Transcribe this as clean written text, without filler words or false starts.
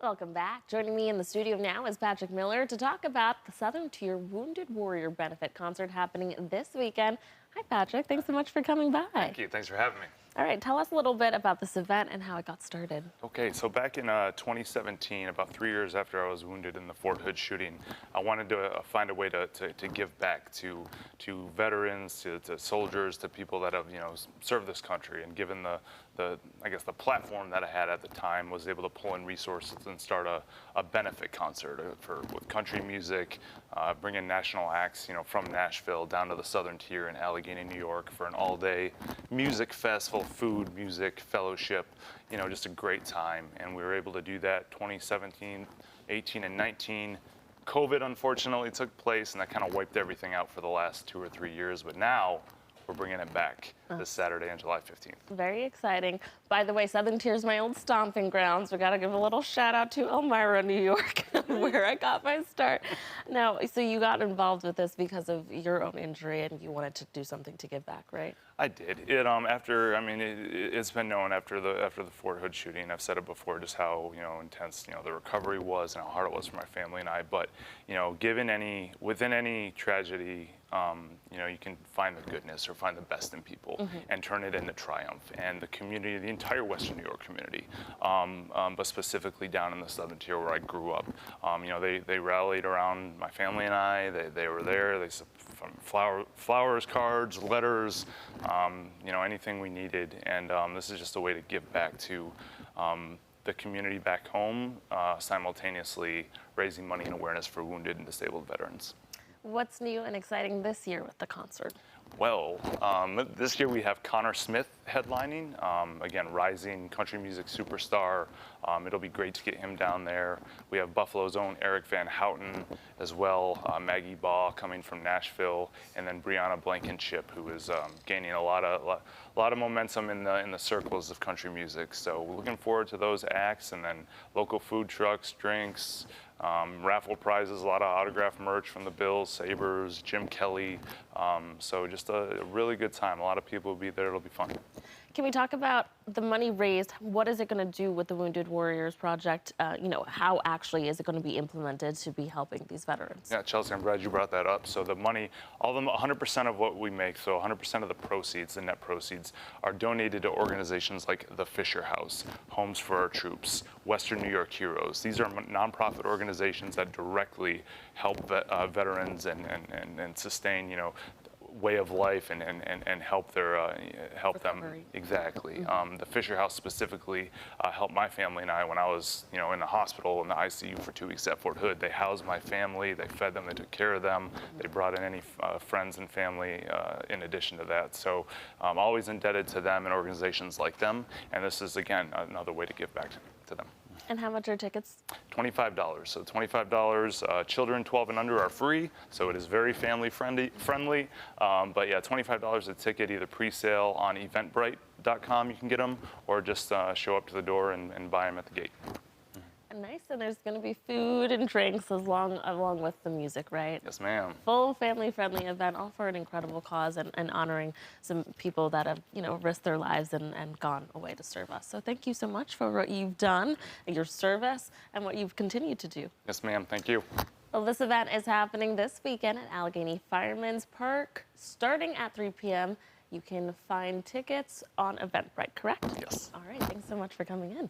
Welcome back. Joining me in the studio now is Patrick Miller to talk about the Southern Tier Wounded Warrior Benefit Concert happening this weekend. Hi, Patrick. Thanks so much for coming by. Thank you. Thanks for having me. All right, tell us a little bit about this event and how it got started. Okay, so back in 2017, about 3 years after I was wounded in the Fort Hood shooting, I wanted to find a way to give back to veterans, to soldiers, to people that have served this country. And given the I guess the platform that I had at the time, was able to pull in resources and start a benefit concert with country music, bring in national acts, from Nashville down to the Southern Tier in Allegheny, New York, for an all-day music festival, food, music, fellowship, just a great time. And we were able to do that 2017, 18, and 19. COVID unfortunately took place, and that kind of wiped everything out for the last 2 or 3 years. But now we're bringing it back this Saturday on July 15th. Very exciting. By the way, Southern Tier is my old stomping grounds. We got to give a little shout out to Elmira, New York, where I got my start. Now, so you got involved with this because of your own injury, and you wanted to do something to give back, right? I did. It's been known after the Fort Hood shooting. I've said it before, just how intense the recovery was and how hard it was for my family and I. But within any tragedy, you can find the goodness or find the best in people and turn it into triumph. And the community, the entire Western New York community, but specifically down in the Southern Tier where I grew up, they rallied around my family and I. They were there. They from flowers, cards, letters, anything we needed. And this is just a way to give back to the community back home, simultaneously raising money and awareness for wounded and disabled veterans. What's new and exciting this year with the concert? Well, this year we have Connor Smith headlining, again, rising country music superstar. It'll be great to get him down there. We have Buffalo's own Eric Van Houten as well, Maggie Baugh coming from Nashville, and then Brianna Blankenship, who is gaining a lot of momentum in the circles of country music. So we're looking forward to those acts, and then local food trucks, drinks, raffle prizes, a lot of autographed merch from the Bills, Sabres, Jim Kelly. So just a really good time. A lot of people will be there. It'll be fun. Can we talk about the money raised? What is it going to do with the Wounded Warriors Project? How actually is it going to be implemented to be helping these veterans? Yeah, Chelsea, I'm glad you brought that up. So the money, 100% of what we make, so 100% of the proceeds, the net proceeds, are donated to organizations like the Fisher House, Homes for Our Troops, Western New York Heroes. These are nonprofit organizations that directly help veterans and sustain, way of life and help help recovery. Them exactly. The Fisher House specifically helped my family and I when I was in the hospital in the ICU for 2 weeks at Fort Hood. They housed my family, they fed them, they took care of them, they brought in any friends and family in addition to that. So I'm always indebted to them and organizations like them, and this is again another way to give back to them. And how much are tickets? $25. So $25. Children 12 and under are free, so it is very family friendly. But yeah, $25 a ticket, either pre-sale on Eventbrite.com you can get them, or just show up to the door and buy them at the gate. Nice, and there's going to be food and drinks along with the music, right? Yes, ma'am. Full family-friendly event, all for an incredible cause and honoring some people that have, risked their lives and gone away to serve us. So thank you so much for what you've done, your service, and what you've continued to do. Yes, ma'am. Thank you. Well, this event is happening this weekend at Allegheny Fireman's Park, starting at 3 p.m. You can find tickets on Eventbrite, correct? Yes. All right, thanks so much for coming in.